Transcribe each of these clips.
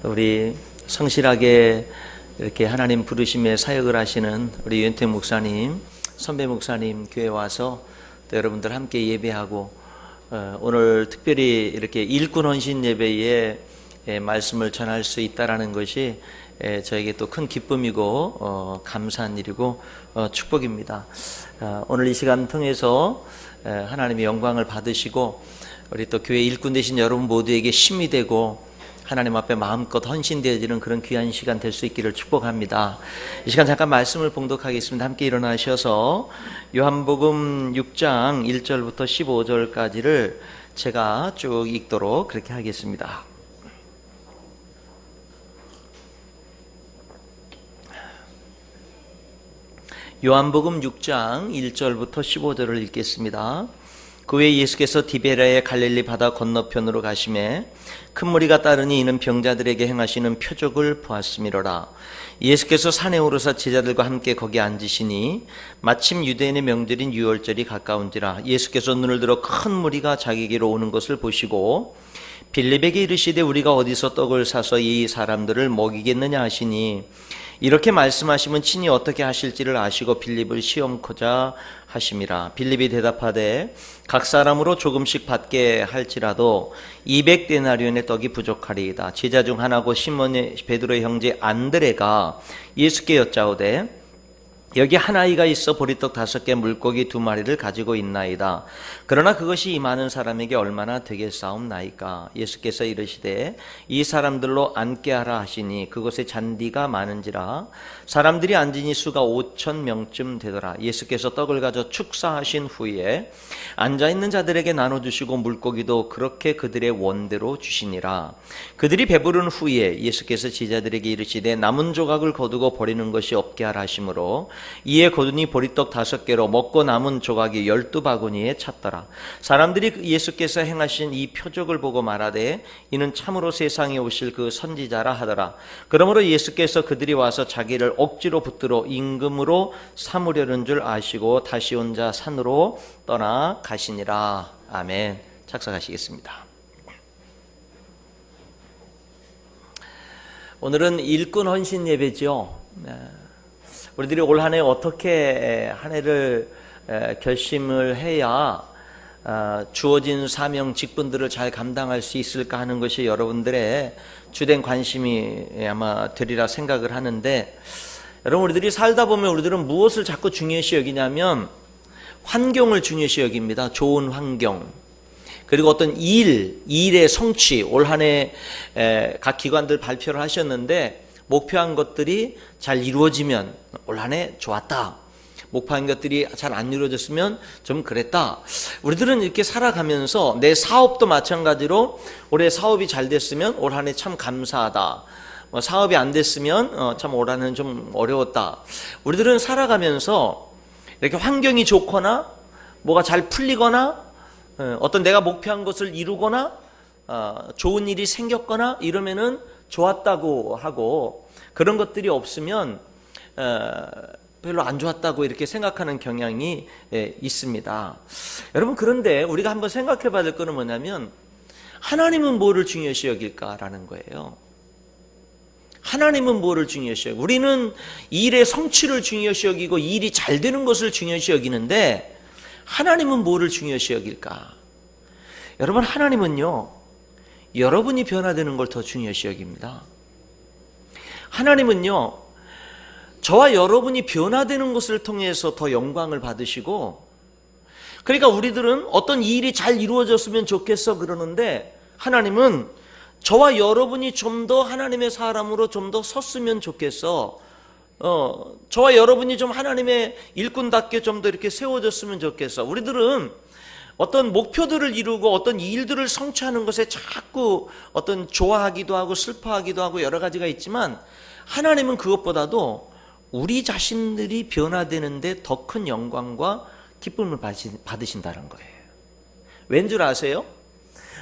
우리 성실하게 이렇게 하나님 부르심에 사역을 하시는 우리 윤태 목사님, 선배 목사님 교회 와서 또 여러분들 함께 예배하고 오늘 특별히 이렇게 일꾼 헌신 예배에 말씀을 전할 수 있다라는 것이 저에게 또 큰 기쁨이고 감사한 일이고 축복입니다. 오늘 이 시간 통해서 하나님의 영광을 받으시고 우리 또 교회 일꾼 되신 여러분 모두에게 힘이 되고 하나님 앞에 마음껏 헌신되어지는 그런 귀한 시간 될 수 있기를 축복합니다. 이 시간 잠깐 말씀을 봉독하겠습니다. 함께 일어나셔서 요한복음 6장 1절부터 15절까지를 제가 쭉 읽도록 그렇게 하겠습니다. 요한복음 6장 1절부터 15절을 읽겠습니다. 그 후에 예수께서 디베랴의 갈릴리 바다 건너편으로 가시매 큰 무리가 따르니 이는 병자들에게 행하시는 표적을 보았음이로라. 예수께서 산에 오르사 제자들과 함께 거기 앉으시니 마침 유대인의 명절인 유월절이 가까운지라. 예수께서 눈을 들어 큰 무리가 자기에게로 오는 것을 보시고 빌립에게 이르시되 우리가 어디서 떡을 사서 이 사람들을 먹이겠느냐 하시니 이렇게 말씀하시면 친히 어떻게 하실지를 아시고 빌립을 시험코자 하심이라. 빌립이 대답하되 각 사람으로 조금씩 받게 할지라도 200데나리온의 떡이 부족하리이다. 제자 중 하나고 시몬의 베드로의 형제 안드레가 예수께 여짜오되 여기 한 아이가 있어 보리떡 5개 물고기 2마리를 가지고 있나이다. 그러나 그것이 이 많은 사람에게 얼마나 되겠사옵나이까. 예수께서 이르시되 이 사람들로 앉게 하라 하시니 그곳에 잔디가 많은지라 사람들이 앉으니 수가 5,000명쯤 되더라. 예수께서 떡을 가져 축사하신 후에 앉아있는 자들에게 나눠주시고 물고기도 그렇게 그들의 원대로 주시니라. 그들이 배부른 후에 예수께서 제자들에게 이르시되 남은 조각을 거두고 버리는 것이 없게 하라 하시므로 이에 거두니 보리떡 5개로 먹고 남은 조각이 12바구니에 찼더라. 사람들이 예수께서 행하신 이 표적을 보고 말하되 이는 참으로 세상에 오실 그 선지자라 하더라. 그러므로 예수께서 그들이 와서 자기를 억지로 붙들어 임금으로 삼으려는 줄 아시고 다시 혼자 산으로 떠나 가시니라. 아멘. 착석하시겠습니다. 오늘은 일꾼 헌신 예배죠. 우리들이 올 한 해 어떻게 한 해를 결심을 해야 주어진 사명 직분들을 잘 감당할 수 있을까 하는 것이 여러분들의 주된 관심이 아마 되리라 생각을 하는데, 여러분 우리들이 살다 보면 우리들은 무엇을 자꾸 중요시 여기냐면 환경을 중요시 여깁니다. 좋은 환경, 그리고 어떤 일의 성취. 올 한 해 각 기관들 발표를 하셨는데 목표한 것들이 잘 이루어지면 올 한 해 좋았다, 목표한 것들이 잘 안 이루어졌으면 좀 그랬다. 우리들은 이렇게 살아가면서 내 사업도 마찬가지로 올해 사업이 잘 됐으면 올 한 해 참 감사하다, 사업이 안 됐으면 참 올 한 해는 좀 어려웠다. 우리들은 살아가면서 이렇게 환경이 좋거나 뭐가 잘 풀리거나 어떤 내가 목표한 것을 이루거나 좋은 일이 생겼거나 이러면은 좋았다고 하고, 그런 것들이 없으면 별로 안 좋았다고 이렇게 생각하는 경향이 있습니다. 여러분, 그런데 우리가 한번 생각해 봐야 될 거는 뭐냐면 하나님은 뭐를 중요시 여길까라는 거예요. 하나님은 뭐를 중요시 여기고, 우리는 일의 성취를 중요시 여기고 일이 잘 되는 것을 중요시 여기는데 하나님은 뭐를 중요시 여길까? 여러분, 하나님은요 여러분이 변화되는 걸 더 중요시 여깁니다. 하나님은요 저와 여러분이 변화되는 것을 통해서 더 영광을 받으시고, 그러니까 우리들은 어떤 일이 잘 이루어졌으면 좋겠어 그러는데 하나님은 저와 여러분이 좀 더 하나님의 사람으로 좀 더 섰으면 좋겠어, 저와 여러분이 좀 하나님의 일꾼답게 좀 더 이렇게 세워졌으면 좋겠어. 우리들은 어떤 목표들을 이루고 어떤 일들을 성취하는 것에 자꾸 어떤 좋아하기도 하고 슬퍼하기도 하고 여러 가지가 있지만, 하나님은 그것보다도 우리 자신들이 변화되는데 더 큰 영광과 기쁨을 받으신다는 거예요. 왠 줄 아세요?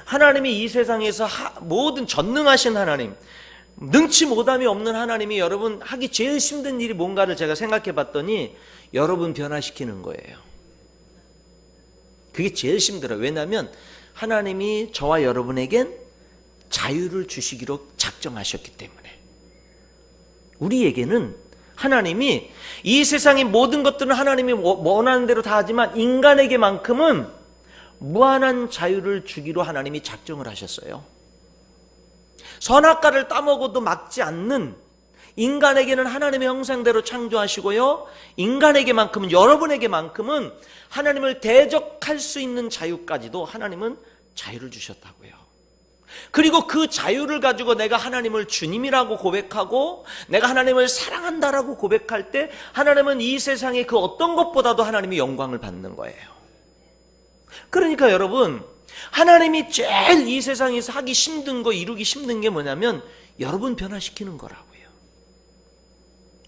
하나님이 이 세상에서 모든 전능하신 하나님, 능치 못함이 없는 하나님이 여러분 하기 제일 힘든 일이 뭔가를 제가 생각해 봤더니 여러분 변화시키는 거예요. 그게 제일 힘들어요. 왜냐하면 하나님이 저와 여러분에겐 자유를 주시기로 작정하셨기 때문에 우리에게는 하나님이 이 세상의 모든 것들은 하나님이 원하는 대로 다 하지만 인간에게만큼은 무한한 자유를 주기로 하나님이 작정을 하셨어요. 선악과를 따먹어도 막지 않는 인간에게는 하나님의 형상대로 창조하시고요, 인간에게만큼은, 여러분에게만큼은 하나님을 대적할 수 있는 자유까지도 하나님은 자유를 주셨다고요. 그리고 그 자유를 가지고 내가 하나님을 주님이라고 고백하고 내가 하나님을 사랑한다라고 고백할 때 하나님은 이 세상의 그 어떤 것보다도 하나님이 영광을 받는 거예요. 그러니까 여러분, 하나님이 제일 이 세상에서 하기 힘든 거, 이루기 힘든 게 뭐냐면 여러분 변화시키는 거라고요.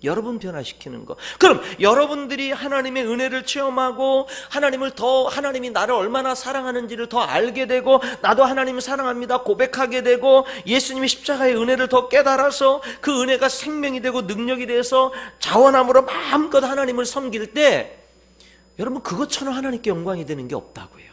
여러분 변화시키는 거. 그럼 여러분들이 하나님의 은혜를 체험하고 하나님이 나를 얼마나 사랑하는지를 더 알게 되고 나도 하나님을 사랑합니다 고백하게 되고 예수님의 십자가의 은혜를 더 깨달아서 그 은혜가 생명이 되고 능력이 돼서 자원함으로 마음껏 하나님을 섬길 때 여러분, 그것처럼 하나님께 영광이 되는 게 없다고요.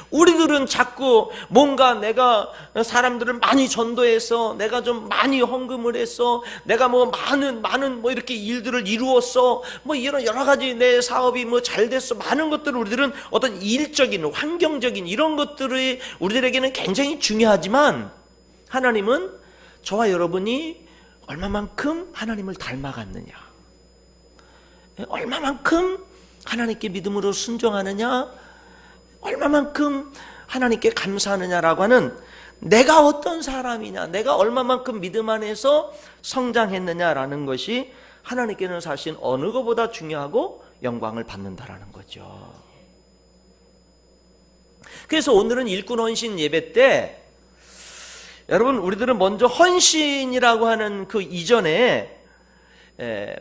우리들은 자꾸 뭔가 내가 사람들을 많이 전도해서 내가 좀 많이 헌금을 해서 내가 뭐 많은 뭐 이렇게 일들을 이루었어, 뭐 이런 여러 가지 내 사업이 뭐 잘 됐어, 많은 것들을 우리들은 어떤 일적인 환경적인 이런 것들이 우리들에게는 굉장히 중요하지만 하나님은 저와 여러분이 얼마만큼 하나님을 닮아갔느냐, 얼마만큼 하나님께 믿음으로 순종하느냐, 얼마만큼 하나님께 감사하느냐라고 하는, 내가 어떤 사람이냐, 내가 얼마만큼 믿음 안에서 성장했느냐라는 것이 하나님께는 사실 어느 것보다 중요하고 영광을 받는다라는 거죠. 그래서 오늘은 일꾼 헌신 예배 때 여러분, 우리들은 먼저 헌신이라고 하는 그 이전에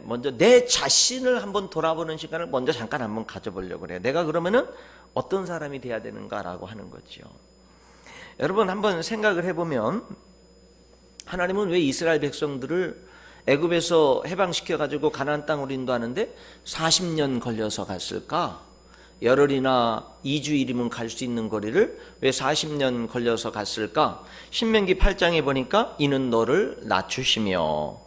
먼저 내 자신을 한번 돌아보는 시간을 먼저 잠깐 한번 가져보려고 그래요. 내가 그러면은 어떤 사람이 돼야 되는가라고 하는 거죠. 여러분, 한번 생각을 해보면 하나님은 왜 이스라엘 백성들을 애굽에서 해방시켜가지고 가나안 땅으로 인도하는데 40년 걸려서 갔을까? 열흘이나 2주일이면 갈 수 있는 거리를 왜 40년 걸려서 갔을까? 신명기 8장에 보니까 이는 너를 낮추시며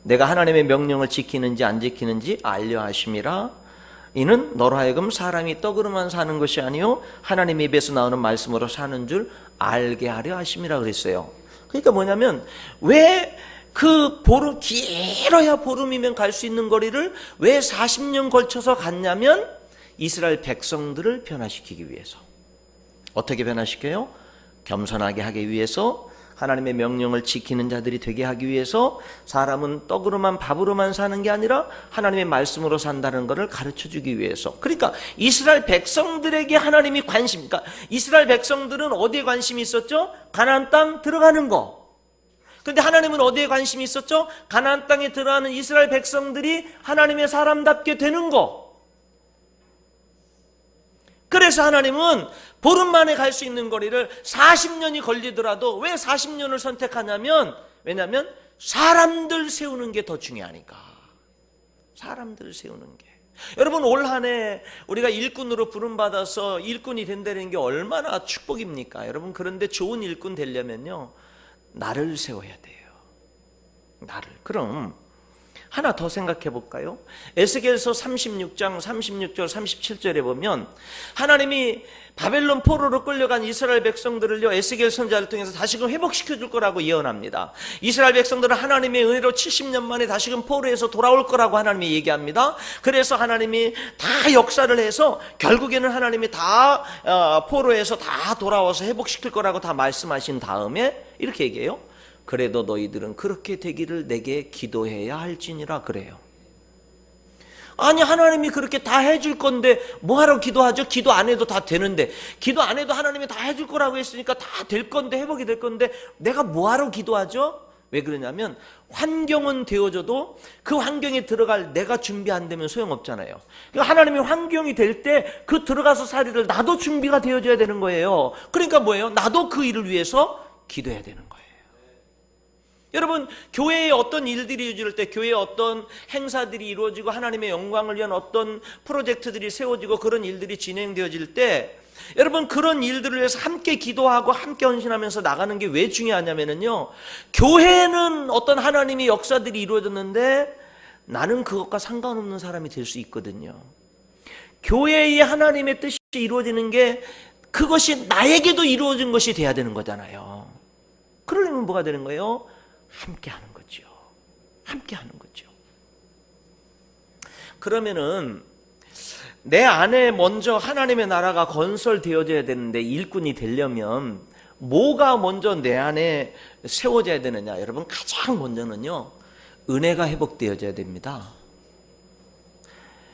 내가 하나님의 명령을 지키는지 안 지키는지 알려 하심이라. 이는 너로 하여금 사람이 떡으로만 사는 것이 아니요 하나님의 입에서 나오는 말씀으로 사는 줄 알게 하려 하심이라 그랬어요. 그러니까 뭐냐면 왜 그 보름, 길어야 보름이면 갈 수 있는 거리를 왜 40년 걸쳐서 갔냐면 이스라엘 백성들을 변화시키기 위해서. 어떻게 변화시켜요? 겸손하게 하기 위해서, 하나님의 명령을 지키는 자들이 되게 하기 위해서, 사람은 떡으로만 밥으로만 사는 게 아니라 하나님의 말씀으로 산다는 것을 가르쳐주기 위해서. 그러니까 이스라엘 백성들에게 하나님이 그러니까 이스라엘 백성들은 어디에 관심이 있었죠? 가나안 땅 들어가는 거. 그런데 하나님은 어디에 관심이 있었죠? 가나안 땅에 들어가는 이스라엘 백성들이 하나님의 사람답게 되는 거. 그래서 하나님은 보름 만에 갈 수 있는 거리를 40년이 걸리더라도 왜 40년을 선택하냐면, 왜냐하면 사람들 세우는 게 더 중요하니까. 사람들 세우는 게. 여러분, 올 한 해 우리가 일꾼으로 부름받아서 일꾼이 된다는 게 얼마나 축복입니까? 여러분, 그런데 좋은 일꾼 되려면요, 나를 세워야 돼요. 나를. 그럼 하나 더 생각해 볼까요? 에스겔서 36장 36절 37절에 보면 하나님이 바벨론 포로로 끌려간 이스라엘 백성들을요, 에스겔 선지자를 통해서 다시금 회복시켜 줄 거라고 예언합니다. 이스라엘 백성들은 하나님의 은혜로 70년 만에 다시금 포로에서 돌아올 거라고 하나님이 얘기합니다. 그래서 하나님이 다 역사를 해서 결국에는 하나님이 다 포로에서 다 돌아와서 회복시킬 거라고 다 말씀하신 다음에 이렇게 얘기해요. 그래도 너희들은 그렇게 되기를 내게 기도해야 할지니라 그래요. 아니, 하나님이 그렇게 다 해줄 건데 뭐하러 기도하죠? 기도 안 해도 다 되는데, 기도 안 해도 하나님이 다 해줄 거라고 했으니까 다 될 건데, 회복이 될 건데 내가 뭐하러 기도하죠? 왜 그러냐면 환경은 되어져도 그 환경에 들어갈 내가 준비 안 되면 소용없잖아요. 그러니까 하나님의 환경이 될 때 그 들어가서 살이를 나도 준비가 되어져야 되는 거예요. 그러니까 뭐예요? 나도 그 일을 위해서 기도해야 되는 거예요. 여러분, 교회에 어떤 일들이 이루어질 때, 교회에 어떤 행사들이 이루어지고 하나님의 영광을 위한 어떤 프로젝트들이 세워지고 그런 일들이 진행되어질 때 여러분, 그런 일들을 위해서 함께 기도하고 함께 헌신하면서 나가는 게 왜 중요하냐면요, 교회는 어떤 하나님의 역사들이 이루어졌는데 나는 그것과 상관없는 사람이 될 수 있거든요. 교회의 하나님의 뜻이 이루어지는 게 그것이 나에게도 이루어진 것이 돼야 되는 거잖아요. 그러려면 뭐가 되는 거예요? 함께 하는 거죠. 함께 하는 거죠. 그러면은 내 안에 먼저 하나님의 나라가 건설되어져야 되는데, 일꾼이 되려면 뭐가 먼저 내 안에 세워져야 되느냐? 여러분, 가장 먼저는요, 은혜가 회복되어져야 됩니다.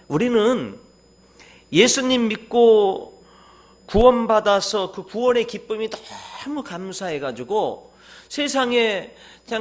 우리는 예수님 믿고 구원받아서 그 구원의 기쁨이 너무 감사해가지고 세상에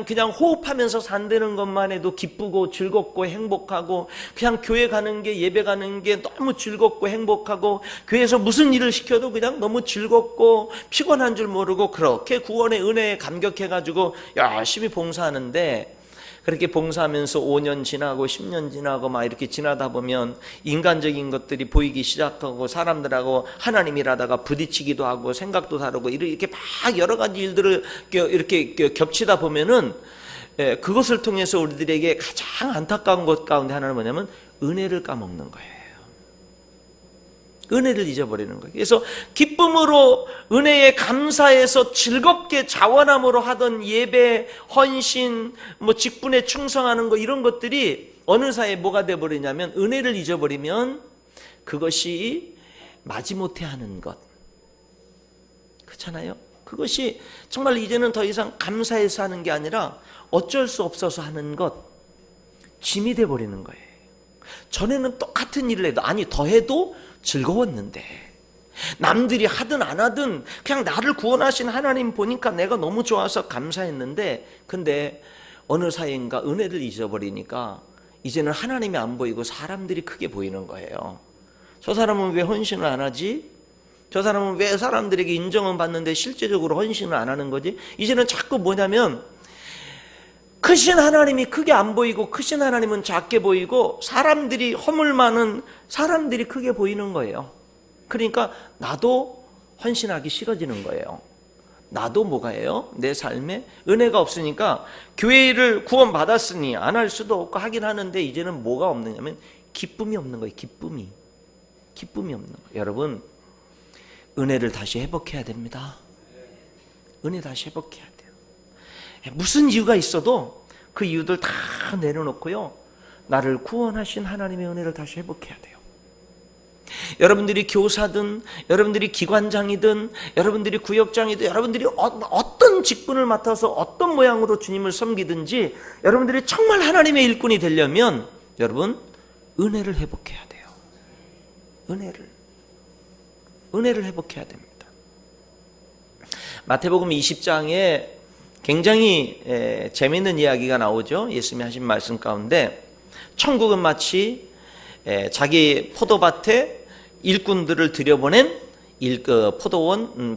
그냥 호흡하면서 산다는 것만 해도 기쁘고 즐겁고 행복하고, 그냥 교회 가는 게, 예배 가는 게 너무 즐겁고 행복하고, 교회에서 무슨 일을 시켜도 그냥 너무 즐겁고 피곤한 줄 모르고 그렇게 구원의 은혜에 감격해가지고 열심히 봉사하는데, 그렇게 봉사하면서 5년 지나고 10년 지나고 막 이렇게 지나다 보면 인간적인 것들이 보이기 시작하고, 사람들하고 하나님 일하다가 부딪히기도 하고 생각도 다르고 이렇게 막 여러 가지 일들을 이렇게 겹치다 보면은, 그것을 통해서 우리들에게 가장 안타까운 것 가운데 하나는 뭐냐면 은혜를 까먹는 거예요. 은혜를 잊어버리는 거예요. 그래서 기쁨으로 은혜에 감사해서 즐겁게 자원함으로 하던 예배, 헌신, 직분에 충성하는 거, 이런 것들이 어느 사이에 뭐가 돼버리냐면, 은혜를 잊어버리면 그것이 마지못해 하는 것, 그렇잖아요. 그것이 정말 이제는 더 이상 감사해서 하는 게 아니라 어쩔 수 없어서 하는 것, 짐이 돼버리는 거예요. 전에는 똑같은 일을 해도, 아니 더 해도 즐거웠는데, 남들이 하든 안 하든 그냥 나를 구원하신 하나님 보니까 내가 너무 좋아서 감사했는데, 근데 어느 사이인가 은혜를 잊어버리니까 이제는 하나님이 안 보이고 사람들이 크게 보이는 거예요. 저 사람은 왜 헌신을 안 하지? 저 사람은 왜 사람들에게 인정은 받는데 실제적으로 헌신을 안 하는 거지? 이제는 자꾸 뭐냐면, 크신 하나님이 크게 안 보이고 크신 하나님은 작게 보이고, 사람들이, 허물 많은 사람들이 크게 보이는 거예요. 그러니까 나도 헌신하기 싫어지는 거예요. 나도 뭐가예요? 내 삶에 은혜가 없으니까, 교회를 구원받았으니 안 할 수도 없고 하긴 하는데, 이제는 뭐가 없느냐면 기쁨이 없는 거예요. 기쁨이 없는 거예요. 여러분, 은혜를 다시 회복해야 됩니다. 은혜 다시 회복해야 돼요. 무슨 이유가 있어도 그 이유들 다 내려놓고요, 나를 구원하신 하나님의 은혜를 다시 회복해야 돼요. 여러분들이 교사든, 여러분들이 기관장이든, 여러분들이 구역장이든, 여러분들이 어떤 직분을 맡아서 어떤 모양으로 주님을 섬기든지, 여러분들이 정말 하나님의 일꾼이 되려면 여러분, 은혜를 회복해야 돼요. 은혜를 회복해야 됩니다. 마태복음 20장에 굉장히 재미있는 이야기가 나오죠. 예수님이 하신 말씀 가운데, 천국은 마치 자기 포도밭에 일꾼들을 들여보낸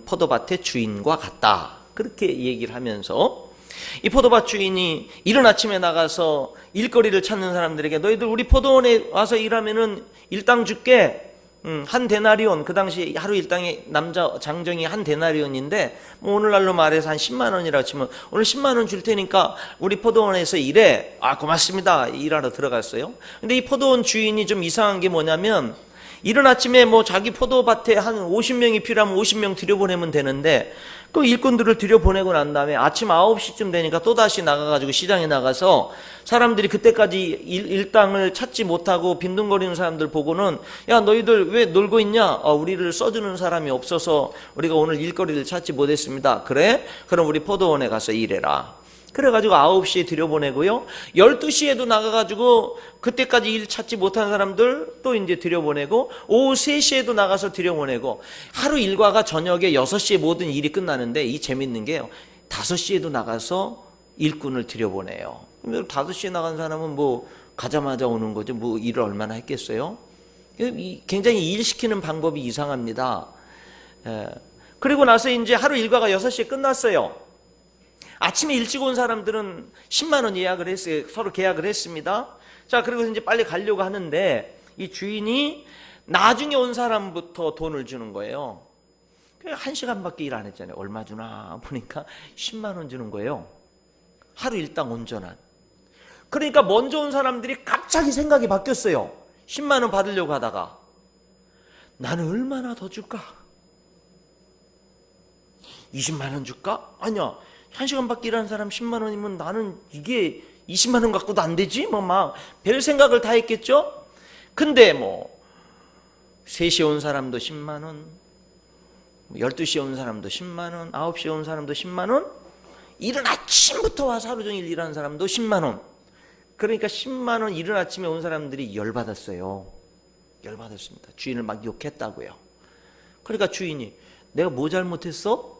포도밭의 주인과 같다, 그렇게 얘기를 하면서, 이 포도밭 주인이 이른 아침에 나가서 일거리를 찾는 사람들에게, 너희들 우리 포도원에 와서 일하면은 일당 줄게, 한 데나리온, 그 당시 하루 일당의 남자 장정이 한 데나리온인데, 오늘날로 말해서 한 10만 원이라고 치면, 오늘 10만 원 줄 테니까 우리 포도원에서 일해. 아, 고맙습니다. 일하러 들어갔어요. 근데 이 포도원 주인이 좀 이상한 게 뭐냐면, 이른 아침에 자기 포도밭에 한 50명이 필요하면 50명 들여보내면 되는데, 그 일꾼들을 들여보내고 난 다음에 아침 9시쯤 되니까 또다시 나가가지고 시장에 나가서 사람들이 그때까지 일당을 찾지 못하고 빈둥거리는 사람들 보고는, 야, 너희들 왜 놀고 있냐? 우리를 써주는 사람이 없어서 우리가 오늘 일거리를 찾지 못했습니다. 그래? 그럼 우리 포도원에 가서 일해라. 그래가지고 9시에 들여보내고요, 12시에도 나가가지고 그때까지 일 찾지 못한 사람들 또 이제 들여보내고, 오후 3시에도 나가서 들여보내고, 하루 일과가 저녁에 6시에 모든 일이 끝나는데, 이 재밌는 게요, 5시에도 나가서 일꾼을 들여보내요. 그럼 5시에 나간 사람은 가자마자 오는 거죠. 일을 얼마나 했겠어요? 굉장히 일시키는 방법이 이상합니다. 그리고 나서 이제 하루 일과가 6시에 끝났어요. 아침에 일찍 온 사람들은 10만 원 예약을 했어요. 서로 계약을 했습니다. 자, 그리고 이제 빨리 가려고 하는데, 이 주인이 나중에 온 사람부터 돈을 주는 거예요. 한 시간밖에 일 안 했잖아요. 얼마 주나 보니까 10만 원 주는 거예요. 하루 일당 온전한. 그러니까 먼저 온 사람들이 갑자기 생각이 바뀌었어요. 10만 원 받으려고 하다가 나는 얼마나 더 줄까? 20만 원 줄까? 아니야. 한 시간밖에 일하는 사람 10만 원이면 나는 이게 20만 원 갖고도 안 되지? 뭐 막 별 생각을 다 했겠죠? 근데 뭐 3시에 온 사람도 10만 원, 12시에 온 사람도 10만 원, 9시에 온 사람도 10만 원, 이른 아침부터 와서 하루 종일 일하는 사람도 10만 원. 그러니까 10만 원 이른 아침에 온 사람들이 열받았어요. 열받았습니다. 주인을 막 욕했다고요. 그러니까 주인이 내가 뭐 잘못했어?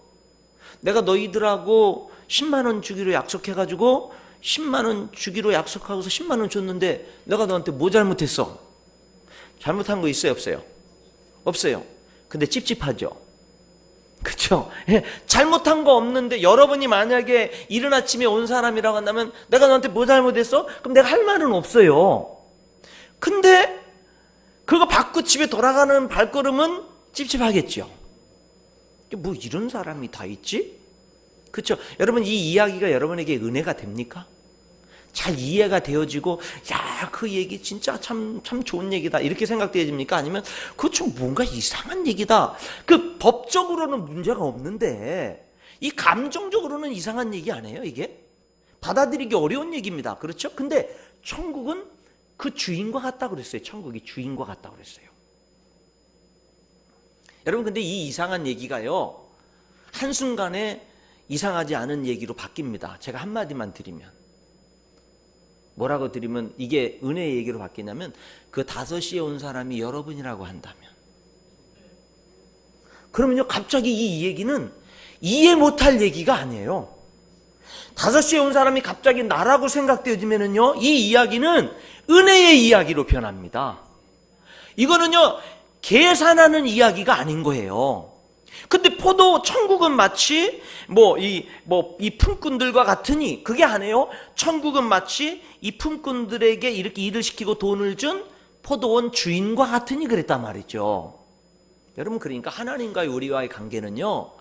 내가 너희들하고 10만 원 주기로 약속해가지고 10만 원 주기로 약속하고서 10만 원 줬는데 내가 너한테 뭐 잘못했어? 잘못한 거 있어요, 없어요? 없어요. 근데 찝찝하죠? 그렇죠? 예, 잘못한 거 없는데 여러분이 만약에 이른 아침에 온 사람이라고 한다면 내가 너한테 뭐 잘못했어? 그럼 내가 할 말은 없어요. 근데 그거 받고 집에 돌아가는 발걸음은 찝찝하겠죠. 뭐 이런 사람이 다 있지? 그렇죠? 여러분 이 이야기가 여러분에게 은혜가 됩니까? 잘 이해가 되어지고 야, 그 얘기 진짜 참 좋은 얘기다 이렇게 생각되어집니까? 아니면 그거 좀 뭔가 이상한 얘기다. 그 법적으로는 문제가 없는데 이 감정적으로는 이상한 얘기 아니에요? 이게 받아들이기 어려운 얘기입니다. 그렇죠? 근데 천국은 그 주인과 같다 그랬어요. 천국이 주인과 같다 그랬어요. 여러분 근데 이 이상한 얘기가요 한순간에 이상하지 않은 얘기로 바뀝니다. 제가 한마디만 드리면 뭐라고 드리면 이게 은혜의 얘기로 바뀌냐면 그 5시에 온 사람이 여러분이라고 한다면 그러면요 갑자기 이 얘기는 이해 못할 얘기가 아니에요. 5시에 온 사람이 갑자기 나라고 생각되어지면은요 이 이야기는 은혜의 이야기로 변합니다. 이거는요 계산하는 이야기가 아닌 거예요. 근데 천국은 마치 이 품꾼들과 같으니 그게 아니에요. 천국은 마치 이 품꾼들에게 이렇게 일을 시키고 돈을 준 포도원 주인과 같으니 그랬단 말이죠. 여러분 그러니까 하나님과의 우리와의 관계는요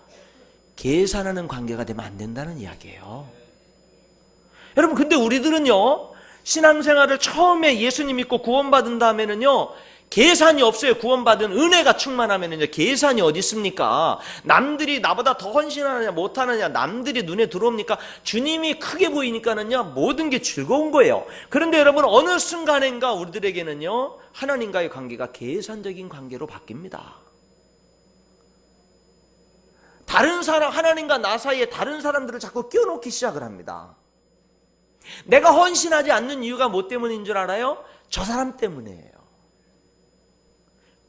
계산하는 관계가 되면 안 된다는 이야기예요. 여러분 근데 우리들은요 신앙생활을 처음에 예수님 믿고 구원받은 다음에는요 계산이 없어요. 구원받은 은혜가 충만하면은요 계산이 어디 있습니까? 남들이 나보다 더 헌신하느냐 못하느냐 남들이 눈에 들어옵니까? 주님이 크게 보이니까는요 모든 게 즐거운 거예요. 그런데 여러분 어느 순간인가 우리들에게는요 하나님과의 관계가 계산적인 관계로 바뀝니다. 다른 사람 하나님과 나 사이에 다른 사람들을 자꾸 끼워놓기 시작을 합니다. 내가 헌신하지 않는 이유가 뭐 때문인 줄 알아요? 저 사람 때문이에요.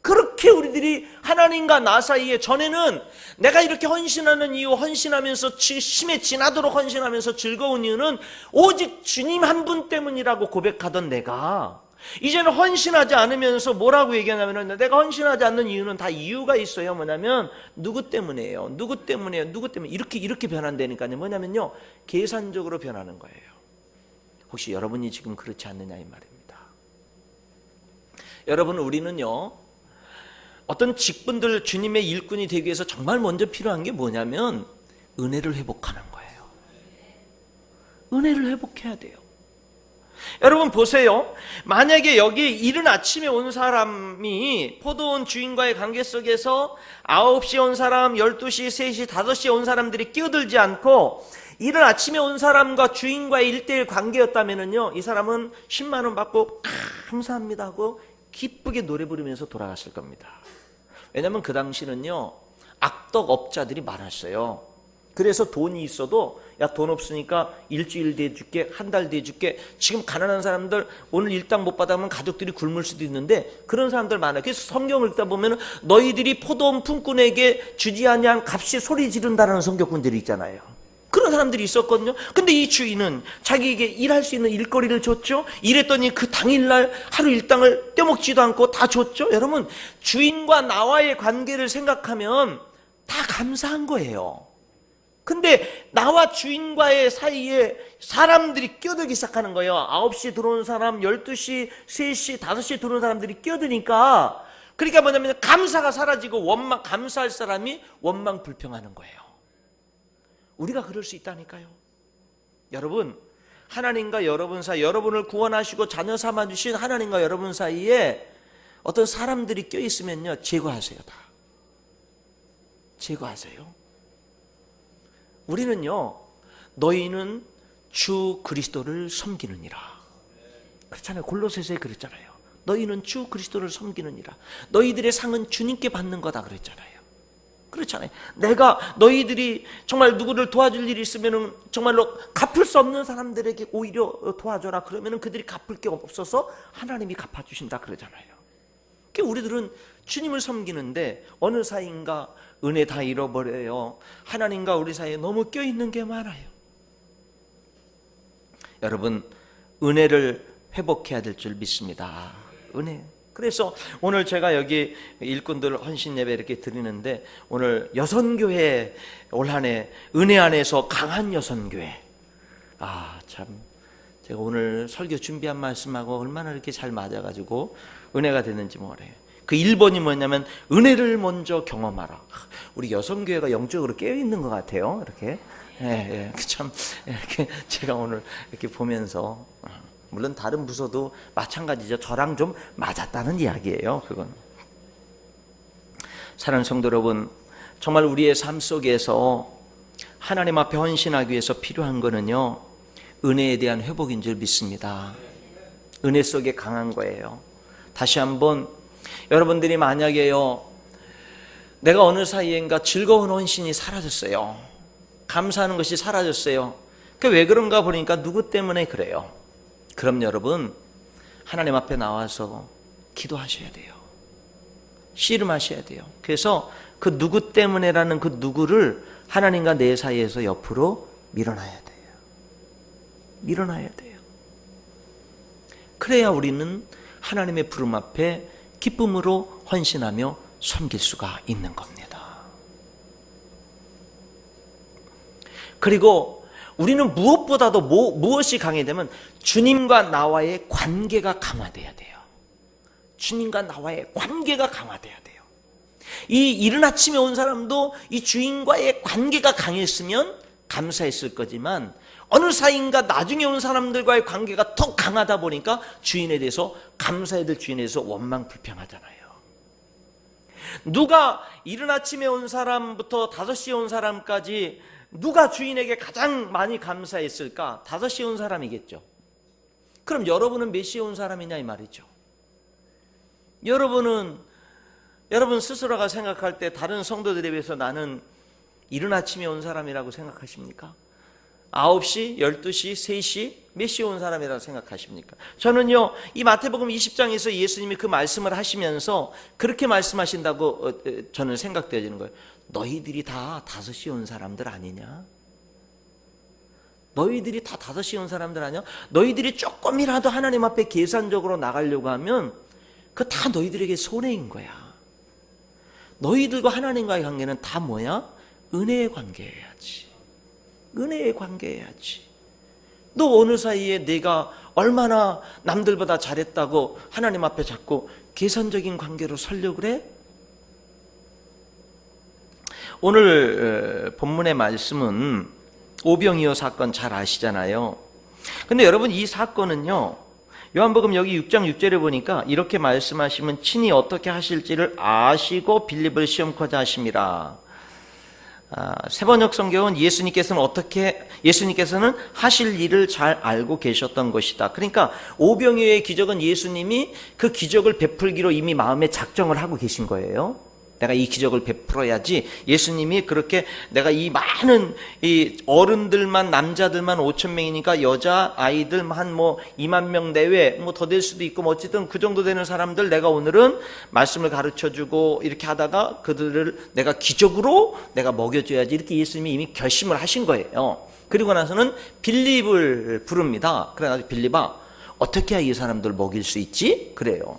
그렇게 우리들이 하나님과 나 사이에 전에는 내가 이렇게 헌신하는 이유, 헌신하면서 심에 지나도록 헌신하면서 즐거운 이유는 오직 주님 한 분 때문이라고 고백하던 내가 이제는 헌신하지 않으면서 뭐라고 얘기하냐면 내가 헌신하지 않는 이유는 다 이유가 있어요. 뭐냐면 누구 때문이에요. 누구 때문이에요. 누구 때문에 이렇게 변한다니까요. 뭐냐면요 계산적으로 변하는 거예요. 혹시 여러분이 지금 그렇지 않느냐 이 말입니다. 여러분 우리는요 어떤 직분들 주님의 일꾼이 되기 위해서 정말 먼저 필요한 게 뭐냐면 은혜를 회복하는 거예요. 은혜를 회복해야 돼요. 여러분 보세요. 만약에 여기 이른 아침에 온 사람이 포도원 주인과의 관계 속에서 9시에 온 사람, 12시, 3시, 5시에 온 사람들이 끼어들지 않고 이른 아침에 온 사람과 주인과의 1:1 관계였다면요 이 사람은 10만 원 받고 감사합니다 하고 기쁘게 노래 부르면서 돌아갔을 겁니다. 왜냐하면 그 당시는요 악덕업자들이 많았어요. 그래서 돈이 있어도 야 돈 없으니까 일주일 뒤에 줄게, 한 달 뒤에 줄게. 지금 가난한 사람들 오늘 일당 못 받으면 가족들이 굶을 수도 있는데 그런 사람들 많아요. 그래서 성경을 읽다 보면 너희들이 포도원 품꾼에게 주지 아니한 값이 소리 지른다라는 성경꾼들이 있잖아요. 그런 사람들이 있었거든요. 근데 이 주인은 자기에게 일할 수 있는 일거리를 줬죠. 일했더니 그 당일날 하루 일당을 떼먹지도 않고 다 줬죠. 여러분 주인과 나와의 관계를 생각하면 다 감사한 거예요. 근데 나와 주인과의 사이에 사람들이 끼어들기 시작하는 거예요. 9시 들어온 사람, 12시, 3시, 5시 들어온 사람들이 끼어드니까 그러니까 뭐냐면 감사가 사라지고 감사할 사람이 원망 불평하는 거예요. 우리가 그럴 수 있다니까요. 여러분, 하나님과 여러분 사이, 여러분을 구원하시고 자녀 삼아주신 하나님과 여러분 사이에 어떤 사람들이 껴있으면요, 제거하세요. 다 제거하세요. 우리는요, 너희는 주 그리스도를 섬기느니라. 그렇잖아요. 골로새서에 그랬잖아요. 너희는 주 그리스도를 섬기느니라. 너희들의 상은 주님께 받는 거다 그랬잖아요. 그렇잖아요. 내가 너희들이 정말 누구를 도와줄 일이 있으면 정말로 갚을 수 없는 사람들에게 오히려 도와줘라. 그러면 그들이 갚을 게 없어서 하나님이 갚아주신다 그러잖아요. 그러니까 우리들은 주님을 섬기는데 어느 사이인가 은혜 다 잃어버려요. 하나님과 우리 사이에 너무 껴있는 게 많아요. 여러분, 은혜를 회복해야 될 줄 믿습니다. 은혜. 그래서 오늘 제가 여기 일꾼들 헌신 예배 이렇게 드리는데, 오늘 여선교회 올 한 해 은혜 안에서 강한 여선교회. 참 제가 오늘 설교 준비한 말씀하고 얼마나 이렇게 잘 맞아가지고 은혜가 되는지 모르요. 그 1번이 뭐냐면 은혜를 먼저 경험하라. 우리 여선교회가 영적으로 깨어있는 것 같아요. 이렇게. 참 이렇게 제가 오늘 이렇게 보면서, 물론 다른 부서도 마찬가지죠. 저랑 좀 맞았다는 이야기예요. 그건. 사랑하는 성도 여러분, 정말 우리의 삶 속에서 하나님 앞에 헌신하기 위해서 필요한 거는요, 은혜에 대한 회복인 줄 믿습니다. 은혜 속에 강한 거예요. 다시 한번, 여러분들이 만약에요, 내가 어느 사이인가 즐거운 헌신이 사라졌어요. 감사하는 것이 사라졌어요. 왜 그런가 보니까 누구 때문에 그래요? 그럼 여러분, 하나님 앞에 나와서 기도하셔야 돼요. 씨름하셔야 돼요. 그래서 그 누구 때문에라는 그 누구를 하나님과 내 사이에서 옆으로 밀어놔야 돼요. 밀어놔야 돼요. 그래야 우리는 하나님의 부름 앞에 기쁨으로 헌신하며 섬길 수가 있는 겁니다. 그리고 우리는 무엇보다도 무엇이 강해되면 주님과 나와의 관계가 강화돼야 돼요. 주님과 나와의 관계가 강화돼야 돼요. 이 이른 아침에 온 사람도 이 주인과의 관계가 강했으면 감사했을 거지만, 어느 사이인가 나중에 온 사람들과의 관계가 더 강하다 보니까 주인에 대해서, 감사해야 될 주인에 대해서 원망 불평하잖아요. 누가 이른 아침에 온 사람부터 5시에 온 사람까지 누가 주인에게 가장 많이 감사했을까? 5시에 온 사람이겠죠. 그럼 여러분은 몇 시에 온 사람이냐 이 말이죠. 여러분 스스로가 생각할 때 다른 성도들에 비해서 나는 이른 아침에 온 사람이라고 생각하십니까? 9시, 12시, 3시, 몇 시에 온 사람이라고 생각하십니까? 저는요, 이 마태복음 20장에서 예수님이 그 말씀을 하시면서 그렇게 말씀하신다고 저는 생각되어지는 거예요. 너희들이 다 5시에 온 사람들 아니냐? 너희들이 다 5시에 온 사람들 아니야? 너희들이 조금이라도 하나님 앞에 계산적으로 나가려고 하면 그거 다 너희들에게 손해인 거야. 너희들과 하나님과의 관계는 다 뭐야? 은혜의 관계여야지. 은혜의 관계여야지. 너 어느 사이에 내가 얼마나 남들보다 잘했다고 하나님 앞에 자꾸 계산적인 관계로 서려고 그래? 오늘 본문의 말씀은 오병이어 사건 잘 아시잖아요. 근데 여러분, 이 사건은요, 요한복음 여기 6장 6절에 보니까 이렇게 말씀하시면 친히 어떻게 하실지를 아시고 빌립을 시험코자 하심이라. 세번역 성경은 예수님께서는 하실 일을 잘 알고 계셨던 것이다. 그러니까 오병이어의 기적은 예수님이 그 기적을 베풀기로 이미 마음에 작정을 하고 계신 거예요. 내가 이 기적을 베풀어야지. 예수님이 그렇게 내가 이 많은 이 어른들만, 남자들만 5,000명이니까 여자 아이들 한 2만 명 내외 더 될 수도 있고 어쨌든 그 정도 되는 사람들 내가 오늘은 말씀을 가르쳐주고 이렇게 하다가 그들을 내가 기적으로 내가 먹여줘야지, 이렇게 예수님이 이미 결심을 하신 거예요. 그리고 나서는 빌립을 부릅니다. 그래가지고 빌립아, 어떻게 해야 이 사람들 먹일 수 있지? 그래요.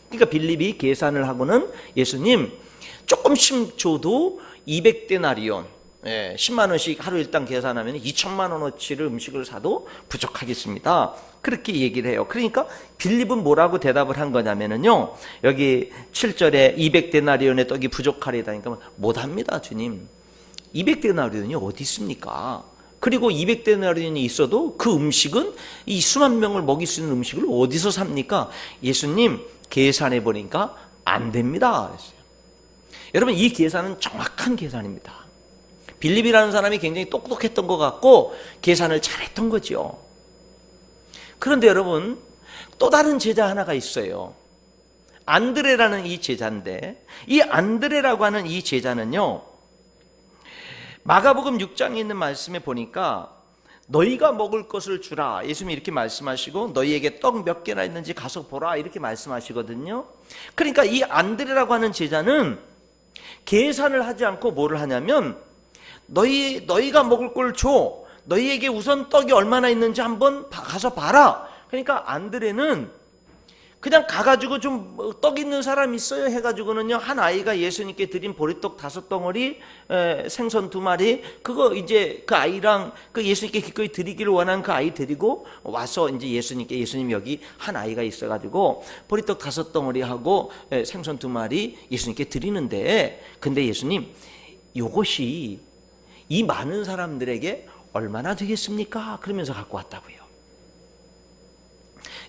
그러니까 빌립이 계산을 하고는 예수님, 조금씩 줘도 200데나리온, 10만 원씩 하루 일당 계산하면 2천만 원어치를 음식을 사도 부족하겠습니다. 그렇게 얘기를 해요. 그러니까 빌립은 뭐라고 대답을 한 거냐면요, 여기 7절에 200데나리온의 떡이 부족하리다 하니까 못합니다 주님. 200데나리온이 어디 있습니까? 그리고 200데나리온이 있어도 그 음식은 이 수만 명을 먹일 수 있는 음식을 어디서 삽니까? 예수님 계산해 보니까 안 됩니다 그랬어요. 여러분, 이 계산은 정확한 계산입니다. 빌립이라는 사람이 굉장히 똑똑했던 것 같고 계산을 잘했던 거죠. 그런데 여러분, 또 다른 제자 하나가 있어요. 안드레라는 이 제자인데, 이 안드레라고 하는 이 제자는요, 마가복음 6장에 있는 말씀에 보니까 너희가 먹을 것을 주라, 예수님이 이렇게 말씀하시고 너희에게 떡 몇 개나 있는지 가서 보라 이렇게 말씀하시거든요. 그러니까 이 안드레라고 하는 제자는 계산을 하지 않고 뭐를 하냐면, 너희가 먹을 걸 줘, 너희에게 우선 떡이 얼마나 있는지 한번 가서 봐라. 그러니까 안드레는 그냥 가가지고 좀 떡 있는 사람 있어요 해가지고는요, 한 아이가 예수님께 드린 보리떡 5덩어리, 생선 2마리, 그거 이제 그 아이랑 그 예수님께 기꺼이 드리기를 원하는 그 아이 데리고 와서 이제 예수님 여기 한 아이가 있어가지고 보리떡 5덩어리 하고 생선 2마리 예수님께 드리는데, 근데 예수님 요것이 이 많은 사람들에게 얼마나 되겠습니까? 그러면서 갖고 왔다고요.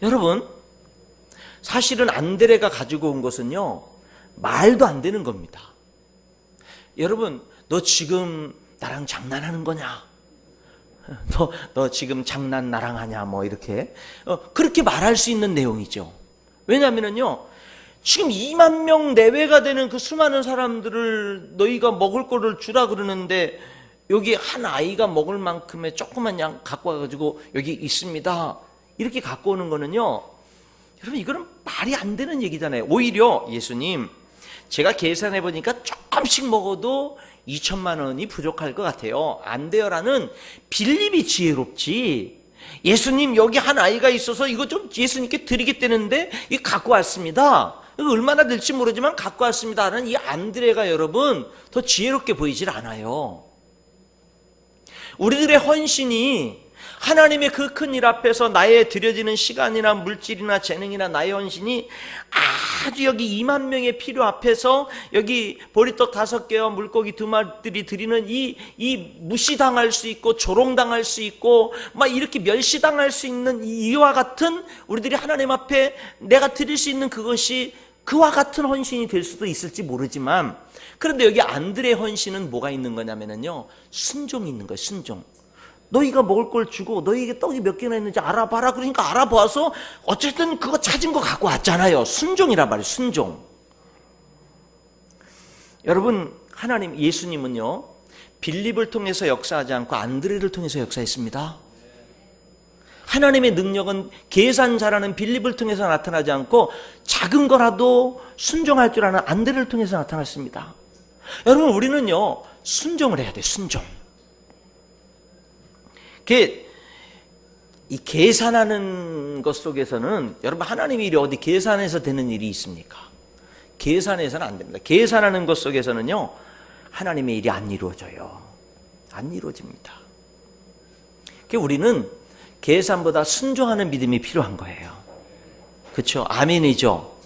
여러분, 사실은 안드레가 가지고 온 것은요, 말도 안 되는 겁니다. 여러분, 너 지금 나랑 장난하는 거냐? 너 지금 장난 나랑 하냐? 뭐 이렇게 그렇게 말할 수 있는 내용이죠. 왜냐하면요, 지금 2만 명 내외가 되는 그 수많은 사람들을 너희가 먹을 거를 주라 그러는데, 여기 한 아이가 먹을 만큼의 조그만 양 갖고 와가지고 여기 있습니다 이렇게 갖고 오는 거는요, 여러분, 이거는 말이 안 되는 얘기잖아요. 오히려 예수님, 제가 계산해 보니까 조금씩 먹어도 2천만 원이 부족할 것 같아요. 안 돼요라는 빌립이 지혜롭지, 예수님 여기 한 아이가 있어서 이거 좀 예수님께 드리겠다는데 이거 갖고 왔습니다, 이거 얼마나 될지 모르지만 갖고 왔습니다 하는 이 안드레가 여러분 더 지혜롭게 보이질 않아요. 우리들의 헌신이 하나님의 그 큰 일 앞에서 나의 드려지는 시간이나 물질이나 재능이나 나의 헌신이 아주 여기 2만 명의 필요 앞에서 여기 보리떡 5개와 물고기 2마리들이 드리는 이 무시당할 수 있고 조롱당할 수 있고 막 이렇게 멸시당할 수 있는 이와 같은, 우리들이 하나님 앞에 내가 드릴 수 있는 그것이 그와 같은 헌신이 될 수도 있을지 모르지만, 그런데 여기 안드레의 헌신은 뭐가 있는 거냐면요, 순종이 있는 거예요. 순종. 너희가 먹을 걸 주고 너희에게 떡이 몇 개나 있는지 알아봐라. 그러니까 알아봐서 어쨌든 그거 찾은 거 갖고 왔잖아요. 순종이란 말이에요. 순종. 여러분, 하나님, 예수님은요, 빌립을 통해서 역사하지 않고 안드레를 통해서 역사했습니다. 하나님의 능력은 계산 잘하는 빌립을 통해서 나타나지 않고 작은 거라도 순종할 줄 아는 안드레를 통해서 나타났습니다. 여러분, 우리는요, 순종을 해야 돼요. 순종. 이 계산하는 것 속에서는, 여러분, 하나님의 일이 어디 계산해서 되는 일이 있습니까? 계산해서는 안 됩니다. 계산하는 것 속에서는요, 하나님의 일이 안 이루어져요. 안 이루어집니다. 우리는 계산보다 순종하는 믿음이 필요한 거예요. 그렇죠? 아멘이죠?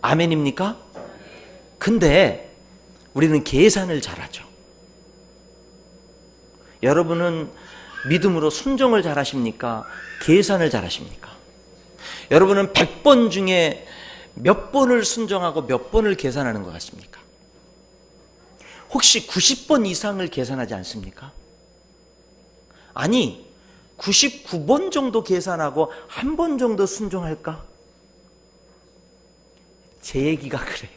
아멘입니까? 근데 우리는 계산을 잘하죠. 여러분은 믿음으로 순종을 잘하십니까? 계산을 잘하십니까? 여러분은 100번 중에 몇 번을 순종하고 몇 번을 계산하는 것 같습니까? 혹시 90번 이상을 계산하지 않습니까? 아니, 99번 정도 계산하고 한 번 정도 순종할까? 제 얘기가 그래요.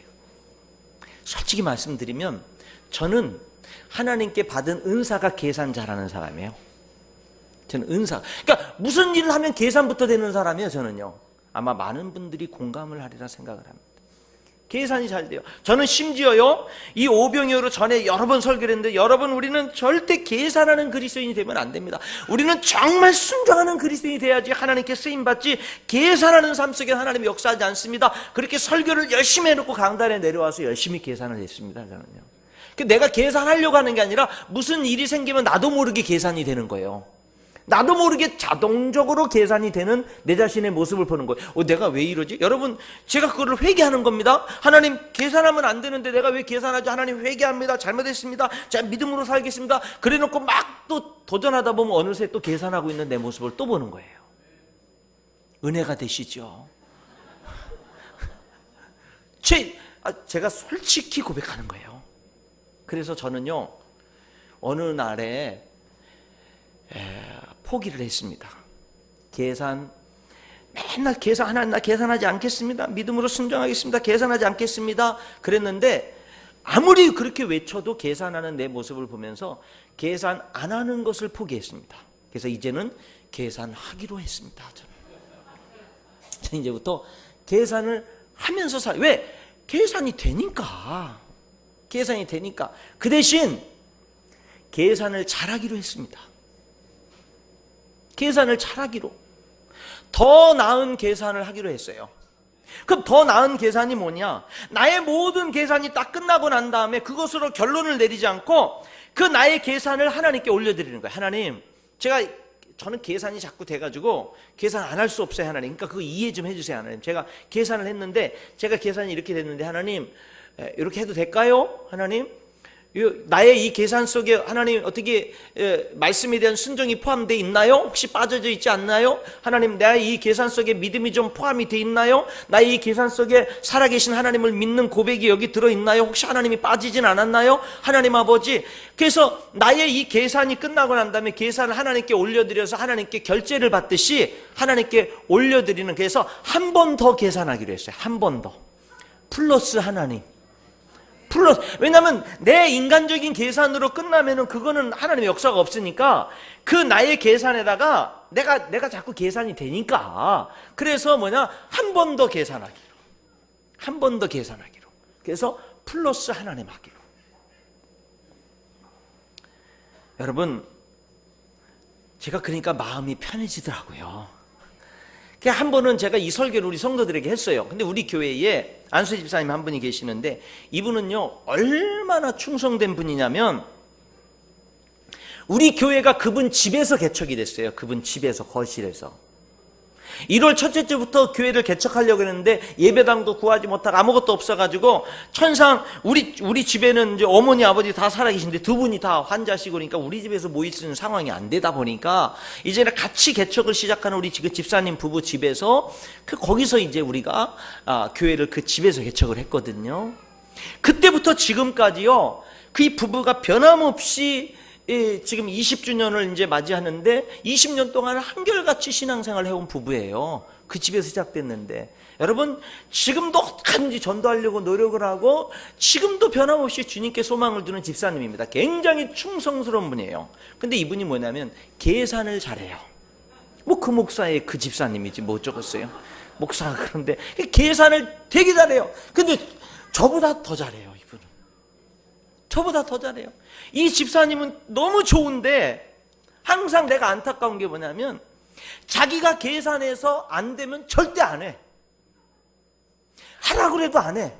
솔직히 말씀드리면 저는 하나님께 받은 은사가 계산 잘하는 사람이에요. 저는 은사, 그러니까 무슨 일을 하면 계산부터 되는 사람이에요. 저는요, 아마 많은 분들이 공감을 하리라 생각을 합니다. 계산이 잘 돼요. 저는 심지어요, 이 오병이어로 전에 여러 번 설교를 했는데, 여러분, 우리는 절대 계산하는 그리스도인이 되면 안 됩니다. 우리는 정말 순종하는 그리스도인이 돼야지 하나님께 쓰임받지, 계산하는 삶 속에 하나님이 역사하지 않습니다. 그렇게 설교를 열심히 해놓고 강단에 내려와서 열심히 계산을 했습니다. 저는요. 내가 계산하려고 하는 게 아니라 무슨 일이 생기면 나도 모르게 계산이 되는 거예요. 나도 모르게 자동적으로 계산이 되는 내 자신의 모습을 보는 거예요. 내가 왜 이러지? 여러분, 제가 그거를 회개하는 겁니다. 하나님, 계산하면 안 되는데 내가 왜 계산하지? 하나님, 회개합니다. 잘못했습니다. 제가 믿음으로 살겠습니다. 그래 놓고 막 또 도전하다 보면 어느새 또 계산하고 있는 내 모습을 또 보는 거예요. 은혜가 되시죠? 제가 솔직히 고백하는 거예요. 그래서 저는요, 어느 날에 포기를 했습니다. 맨날 하나님, 나 계산하지 않겠습니다. 믿음으로 순종하겠습니다. 계산하지 않겠습니다. 그랬는데 아무리 그렇게 외쳐도 계산하는 내 모습을 보면서 계산 안 하는 것을 포기했습니다. 그래서 이제는 계산하기로 했습니다. 저는 이제부터 계산을 하면서 왜? 계산이 되니까. 그 대신 계산을 잘하기로 했습니다. 계산을 잘하기로. 더 나은 계산을 하기로 했어요. 그럼 더 나은 계산이 뭐냐? 나의 모든 계산이 딱 끝나고 난 다음에 그것으로 결론을 내리지 않고 그 나의 계산을 하나님께 올려드리는 거예요. 하나님, 저는 계산이 자꾸 돼가지고 계산 안 할 수 없어요, 하나님. 그러니까 그거 이해 좀 해주세요, 하나님. 제가 계산을 했는데 제가 계산이 이렇게 됐는데 하나님, 이렇게 해도 될까요? 하나님, 나의 이 계산 속에 하나님 어떻게 말씀에 대한 순종이 포함되어 있나요? 혹시 빠져져 있지 않나요? 하나님, 나의 이 계산 속에 믿음이 좀 포함이 되어 있나요? 나의 이 계산 속에 살아계신 하나님을 믿는 고백이 여기 들어있나요? 혹시 하나님이 빠지진 않았나요? 하나님 아버지, 그래서 나의 이 계산이 끝나고 난 다음에 계산을 하나님께 올려드려서 하나님께 결제를 받듯이 하나님께 올려드리는, 그래서 한 번 더 계산하기로 했어요. 한 번 더 플러스 하나님, 왜냐하면 내 인간적인 계산으로 끝나면은 그거는 하나님의 역사가 없으니까 그 나의 계산에다가 내가 자꾸 계산이 되니까, 그래서 한 번 더 계산하기로, 그래서 플러스 하나님 하기로. 여러분, 제가 그러니까 마음이 편해지더라고요. 한 번은 제가 이 설교를 우리 성도들에게 했어요. 근데 우리 교회에 안수 집사님 한 분이 계시는데 이분은요, 얼마나 충성된 분이냐면 우리 교회가 그분 집에서 개척이 됐어요. 그분 집에서, 거실에서. 1월 첫째 주부터 교회를 개척하려고 했는데 예배당도 구하지 못하고 아무것도 없어가지고 천상 우리 집에는 이제 어머니 아버지 다 살아계신데 두 분이 다 환자시고 그러니까 우리 집에서 모일 수 있는 상황이 안 되다 보니까 이제는 같이 개척을 시작하는 우리 집사님 부부 집에서 거기서 이제 우리가 교회를 그 집에서 개척을 했거든요. 그때부터 지금까지요, 그 부부가 변함없이 지금 20주년을 이제 맞이하는데 20년 동안 한결같이 신앙생활을 해온 부부예요. 그 집에서 시작됐는데 여러분, 지금도 어떻게든지 전도하려고 노력을 하고 지금도 변함없이 주님께 소망을 두는 집사님입니다. 굉장히 충성스러운 분이에요. 근데 이분이 뭐냐면 계산을 잘해요. 그 목사의 그 집사님이지 뭐 어쩌겠어요. 목사가 그런데 계산을 되게 잘해요. 근데 저보다 더 잘해요. 저보다 더 잘해요. 이 집사님은 너무 좋은데 항상 내가 안타까운 게 뭐냐면 자기가 계산해서 안 되면 절대 안 해. 하라고 해도 안 해.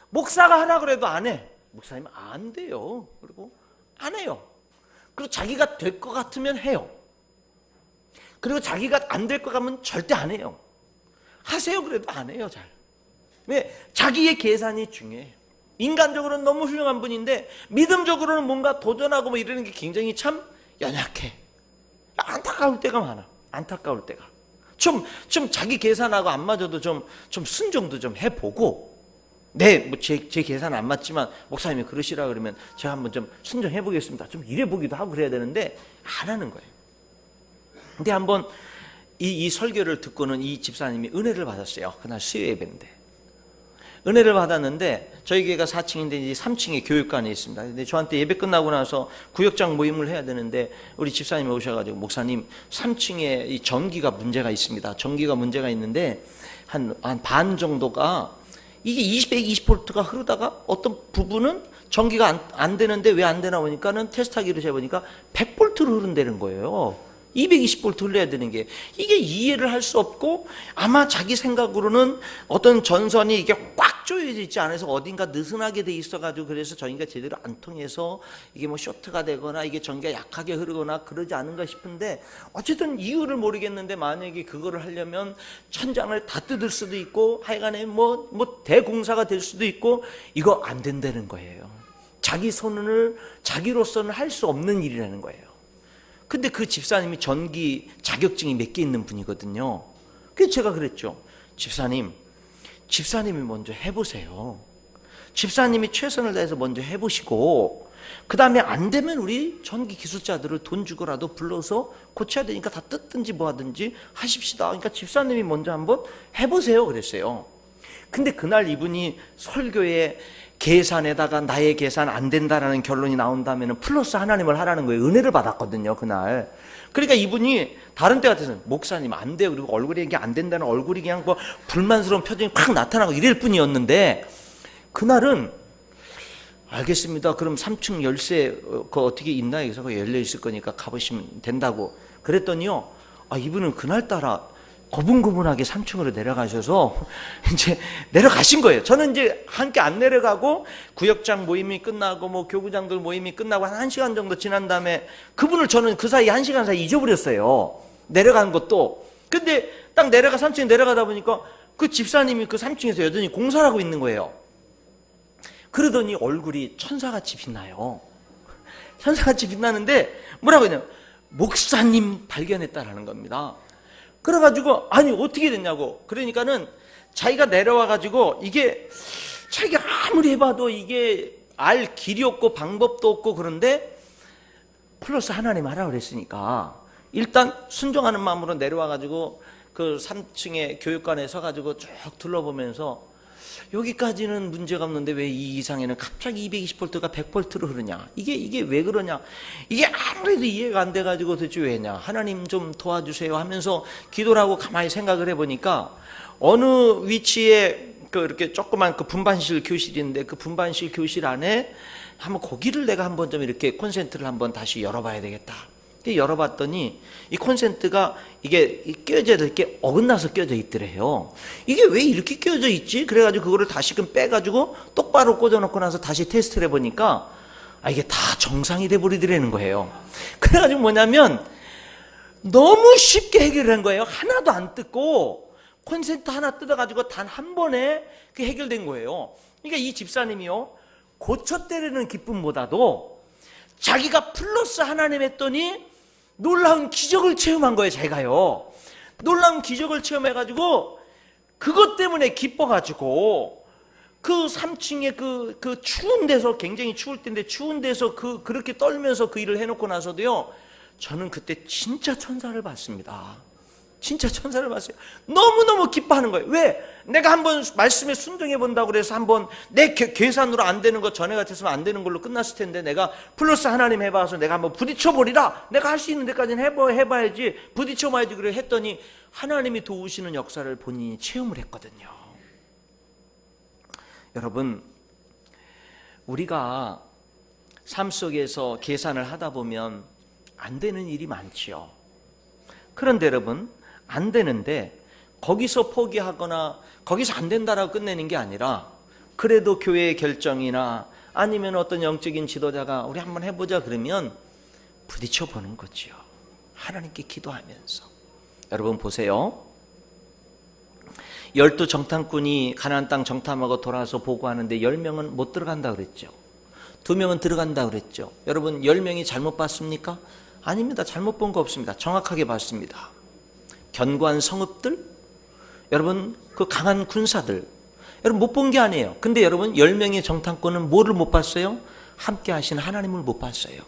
목사가 하라고 해도 안 해. 목사님은 안 돼요. 그리고 안 해요. 그리고 자기가 될 것 같으면 해요. 그리고 자기가 안 될 것 같으면 절대 안 해요. 하세요 그래도 안 해요. 잘. 왜? 자기의 계산이 중요해요. 인간적으로는 너무 훌륭한 분인데 믿음적으로는 뭔가 도전하고 이러는 게 굉장히 참 연약해. 안타까울 때가 많아. 안타까울 때가. 좀 자기 계산하고 안 맞아도 좀 순종도 좀 해보고, 제 계산 안 맞지만 목사님이 그러시라 그러면 제가 한번 좀 순종해 보겠습니다. 좀 이래 보기도 하고 그래야 되는데 안 하는 거예요. 근데 한번 이 설교를 듣고는 이 집사님이 은혜를 받았어요. 그날 수요 예배인데. 은혜를 받았는데 저희 교회가 4층인데 이제 3층에 교육관에 있습니다. 근데 저한테 예배 끝나고 나서 구역장 모임을 해야 되는데 우리 집사님이 오셔가지고 목사님 3층에 이 전기가 문제가 있습니다. 전기가 문제가 있는데 한 반 정도가 이게 120볼트가 흐르다가 어떤 부분은 전기가 안 되는데 왜 안 되나 보니까는 테스트하기로 재보니까 100볼트로 흐른다는 거예요. 220V 흘려야 되는 게, 이게 이해를 할 수 없고, 아마 자기 생각으로는 어떤 전선이 이게 꽉 조여져 있지 않아서 어딘가 느슨하게 돼 있어가지고, 그래서 전기가 제대로 안 통해서 이게 뭐 쇼트가 되거나 이게 전기가 약하게 흐르거나 그러지 않은가 싶은데, 어쨌든 이유를 모르겠는데, 만약에 그거를 하려면 천장을 다 뜯을 수도 있고, 하여간에 뭐 대공사가 될 수도 있고, 이거 안 된다는 거예요. 자기 손을 자기로서는 할 수 없는 일이라는 거예요. 근데 그 집사님이 전기 자격증이 몇 개 있는 분이거든요. 그래서 제가 그랬죠. 집사님이 먼저 해보세요. 집사님이 최선을 다해서 먼저 해보시고, 그 다음에 안 되면 우리 전기 기술자들을 돈 주고라도 불러서 고쳐야 되니까 다 뜯든지 뭐 하든지 하십시다. 그러니까 집사님이 먼저 한번 해보세요 그랬어요. 근데 그날 이분이 설교에 계산에다가 나의 계산 안 된다라는 결론이 나온다면 플러스 하나님을 하라는 거예요. 은혜를 받았거든요, 그날. 그러니까 이분이 다른 때 같아서는 목사님 안 돼요. 그리고 얼굴이 이게 안 된다는 얼굴이 그냥 뭐 불만스러운 표정이 팍 나타나고 이럴 뿐이었는데, 그날은 알겠습니다. 그럼 3층 열쇠 그거 어떻게 있나 해서 열려 있을 거니까 가보시면 된다고 그랬더니요. 이분은 그날따라 고분고분하게 3층으로 내려가셔서 이제 내려가신 거예요. 저는 이제 함께 안 내려가고 구역장 모임이 끝나고 뭐 교구장들 모임이 끝나고 한 1시간 정도 지난 다음에 그분을 저는 그 사이 1시간 사이 잊어버렸어요. 내려가는 것도. 근데 딱 3층에 내려가다 보니까 그 집사님이 그 3층에서 여전히 공사를 하고 있는 거예요. 그러더니 얼굴이 천사같이 빛나요. 천사같이 빛나는데 뭐라고 했냐면 목사님 발견했다라는 겁니다. 그래가지고 아니 어떻게 됐냐고. 그러니까는 자기가 내려와가지고 이게 자기가 아무리 해봐도 이게 알 길이 없고 방법도 없고, 그런데 플러스 하나님 하라고 그랬으니까 일단 순종하는 마음으로 내려와가지고 그 3층에 교육관에 서가지고 쭉 둘러보면서 여기까지는 문제가 없는데 왜 이 이상에는 갑자기 220V가 100V로 흐르냐, 이게 왜 그러냐, 이게 아무래도 이해가 안 돼가지고 도대체 왜냐, 하나님 좀 도와주세요 하면서 기도를 하고 가만히 생각을 해보니까 어느 위치에 이렇게 조그만 그 분반실 교실인데, 그 분반실 교실 안에 한번 거기를 내가 한번 좀 이렇게 콘센트를 한번 다시 열어봐야 되겠다. 열어봤더니 이 콘센트가 이게 껴져 이렇게 어긋나서 껴져 있더래요. 이게 왜 이렇게 껴져 있지? 그래가지고 그거를 다시금 빼가지고 똑바로 꽂아놓고 나서 다시 테스트를 해보니까 이게 다 정상이 돼버리더라는 거예요. 그래가지고 뭐냐면 너무 쉽게 해결한 거예요. 하나도 안 뜯고 콘센트 하나 뜯어가지고 단 한 번에 그 해결된 거예요. 그러니까 이 집사님이요, 고쳤다라는 기쁨보다도 자기가 플러스 하나님 했더니 놀라운 기적을 체험한 거예요. 제가요, 놀라운 기적을 체험해가지고 그것 때문에 기뻐가지고 그 3층에 그 추운 데서, 굉장히 추울 때인데 추운 데서 그렇게 떨면서 그 일을 해놓고 나서도요, 저는 그때 진짜 천사를 봤습니다. 진짜 천사를 봤어요. 너무너무 기뻐하는 거예요. 왜? 내가 한번 말씀에 순종해 본다고 그래서 한번 내 계산으로 안 되는 거, 전에 같았으면 안 되는 걸로 끝났을 텐데 내가 플러스 하나님 해봐서 내가 한번 부딪혀버리라, 내가 할 수 있는 데까지는 해봐야지, 부딪혀봐야지, 그래 했더니 하나님이 도우시는 역사를 본인이 체험을 했거든요. 여러분, 우리가 삶 속에서 계산을 하다 보면 안 되는 일이 많지요. 그런데 여러분, 안 되는데 거기서 포기하거나 거기서 안 된다라고 끝내는 게 아니라, 그래도 교회의 결정이나 아니면 어떤 영적인 지도자가 우리 한번 해보자 그러면 부딪혀 보는 거죠. 하나님께 기도하면서. 여러분 보세요. 12 정탐꾼이 가나안 땅 정탐하고 돌아와서 보고하는데 10명은 못 들어간다 그랬죠. 2명은 들어간다 그랬죠. 여러분 10명이 잘못 봤습니까? 아닙니다. 잘못 본 거 없습니다. 정확하게 봤습니다. 견고한 성읍들, 여러분 그 강한 군사들, 여러분 못 본 게 아니에요. 근데 여러분 10명의 정탐꾼은 뭐를 못 봤어요? 함께 하신 하나님을 못 봤어요.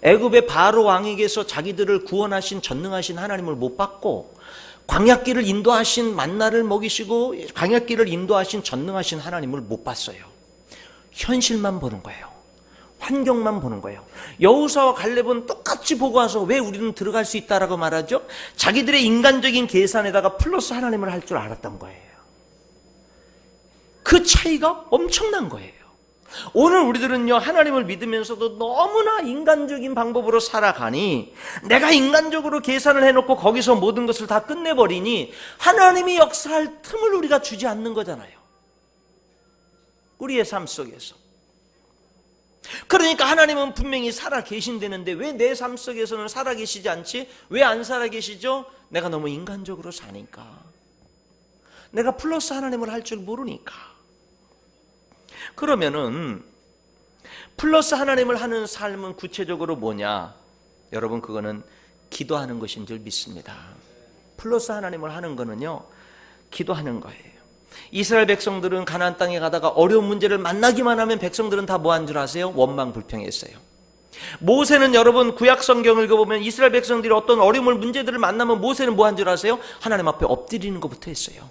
애굽의 바로 왕에게서 자기들을 구원하신 전능하신 하나님을 못 봤고, 광야길을 인도하신 만나를 먹이시고 광야길을 인도하신 전능하신 하나님을 못 봤어요. 현실만 보는 거예요. 환경만 보는 거예요. 여호수아와 갈렙은 똑같이 보고 와서 왜 우리는 들어갈 수 있다라고 말하죠? 자기들의 인간적인 계산에다가 플러스 하나님을 할 줄 알았던 거예요. 그 차이가 엄청난 거예요. 오늘 우리들은요, 하나님을 믿으면서도 너무나 인간적인 방법으로 살아가니, 내가 인간적으로 계산을 해놓고 거기서 모든 것을 다 끝내버리니 하나님이 역사할 틈을 우리가 주지 않는 거잖아요. 우리의 삶 속에서. 그러니까 하나님은 분명히 살아 계신다는데 왜 내 삶 속에서는 살아 계시지 않지? 왜 안 살아 계시죠? 내가 너무 인간적으로 사니까. 내가 플러스 하나님을 할 줄 모르니까. 그러면은 플러스 하나님을 하는 삶은 구체적으로 뭐냐? 여러분, 그거는 기도하는 것인 줄 믿습니다. 플러스 하나님을 하는 거는요, 기도하는 거예요. 이스라엘 백성들은 가나안 땅에 가다가 어려운 문제를 만나기만 하면 백성들은 다 뭐 한 줄 아세요? 원망불평했어요. 모세는 여러분 구약 성경을 읽어보면 이스라엘 백성들이 어떤 어려움을 문제들을 만나면 모세는 뭐 한 줄 아세요? 하나님 앞에 엎드리는 것부터 했어요.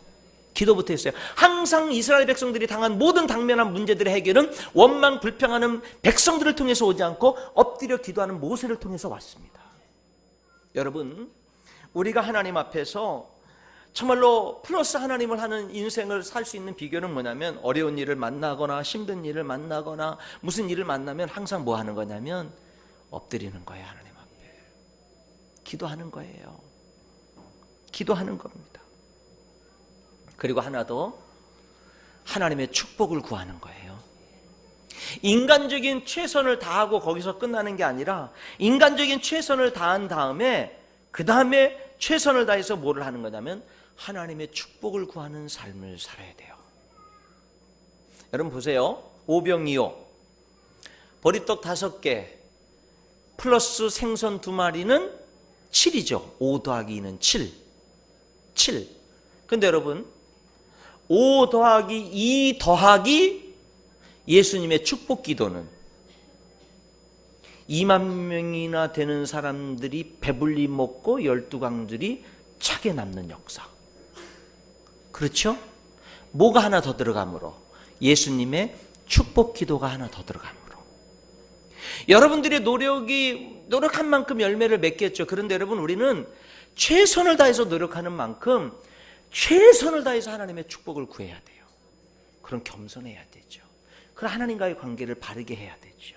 기도부터 했어요. 항상 이스라엘 백성들이 당한 모든 당면한 문제들의 해결은 원망불평하는 백성들을 통해서 오지 않고 엎드려 기도하는 모세를 통해서 왔습니다. 여러분, 우리가 하나님 앞에서 정말로 플러스 하나님을 하는 인생을 살 수 있는 비결은 뭐냐면, 어려운 일을 만나거나 힘든 일을 만나거나 무슨 일을 만나면 항상 뭐 하는 거냐면 엎드리는 거예요. 하나님 앞에 기도하는 거예요. 기도하는 겁니다. 그리고 하나 더, 하나님의 축복을 구하는 거예요. 인간적인 최선을 다하고 거기서 끝나는 게 아니라 인간적인 최선을 다한 다음에 그 다음에 최선을 다해서 뭐를 하는 거냐면 하나님의 축복을 구하는 삶을 살아야 돼요. 여러분 보세요. 오병이어, 보리떡 5개 플러스 생선 2마리는 7이죠. 5 더하기 2는 7. 근데 여러분, 5 더하기 2 더하기 예수님의 축복 기도는 2만 명이나 되는 사람들이 배불리 먹고 12강들이 차게 남는 역사. 그렇죠? 뭐가 하나 더 들어가므로? 예수님의 축복 기도가 하나 더 들어가므로. 여러분들의 노력한 만큼 열매를 맺겠죠. 그런데 여러분, 우리는 최선을 다해서 노력하는 만큼 최선을 다해서 하나님의 축복을 구해야 돼요. 그럼 겸손해야 되죠. 그럼 하나님과의 관계를 바르게 해야 되죠.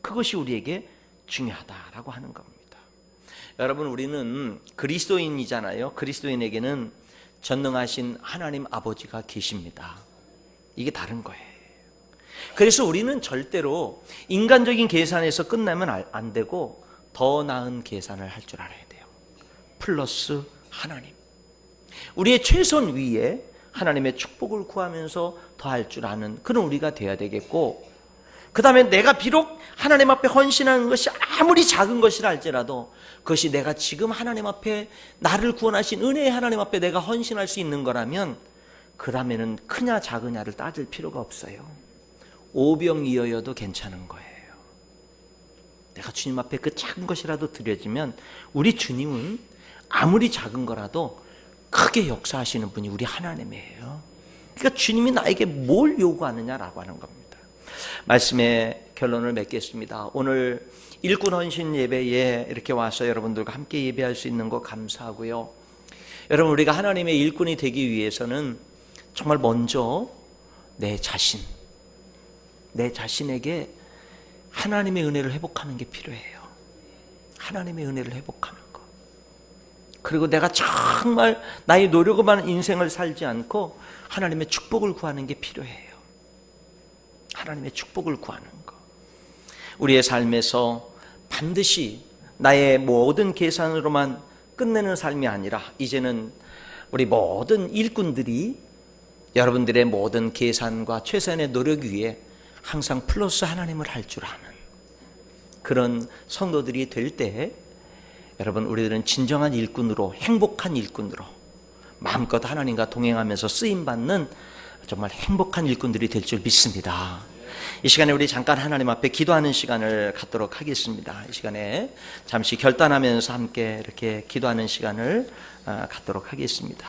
그것이 우리에게 중요하다라고 하는 겁니다. 여러분, 우리는 그리스도인이잖아요. 그리스도인에게는 전능하신 하나님 아버지가 계십니다. 이게 다른 거예요. 그래서 우리는 절대로 인간적인 계산에서 끝나면 안 되고 더 나은 계산을 할 줄 알아야 돼요. 플러스 하나님. 우리의 최선 위에 하나님의 축복을 구하면서 더 할 줄 아는 그런 우리가 돼야 되겠고, 그 다음에 내가 비록 하나님 앞에 헌신하는 것이 아무리 작은 것이라 할지라도 그것이 내가 지금 하나님 앞에 나를 구원하신 은혜의 하나님 앞에 내가 헌신할 수 있는 거라면 그 다음에는 크냐 작으냐를 따질 필요가 없어요. 오병이어여도 괜찮은 거예요. 내가 주님 앞에 그 작은 것이라도 드려지면 우리 주님은 아무리 작은 거라도 크게 역사하시는 분이 우리 하나님이에요. 그러니까 주님이 나에게 뭘 요구하느냐라고 하는 겁니다. 말씀의 결론을 맺겠습니다. 오늘 일꾼 헌신 예배에 이렇게 와서 여러분들과 함께 예배할 수 있는 거 감사하고요. 여러분, 우리가 하나님의 일꾼이 되기 위해서는 정말 먼저 내 자신에게 하나님의 은혜를 회복하는 게 필요해요. 하나님의 은혜를 회복하는 거. 그리고 내가 정말 나의 노력으로만 인생을 살지 않고 하나님의 축복을 구하는 게 필요해요. 하나님의 축복을 구하는 거. 우리의 삶에서 반드시 나의 모든 계산으로만 끝내는 삶이 아니라 이제는 우리 모든 일꾼들이 여러분들의 모든 계산과 최선의 노력 위에 항상 플러스 하나님을 할 줄 아는 그런 성도들이 될 때, 여러분, 우리들은 진정한 일꾼으로, 행복한 일꾼으로 마음껏 하나님과 동행하면서 쓰임받는 정말 행복한 일꾼들이 될 줄 믿습니다. 이 시간에 우리 잠깐 하나님 앞에 기도하는 시간을 갖도록 하겠습니다. 이 시간에 잠시 결단하면서 함께 이렇게 기도하는 시간을 갖도록 하겠습니다.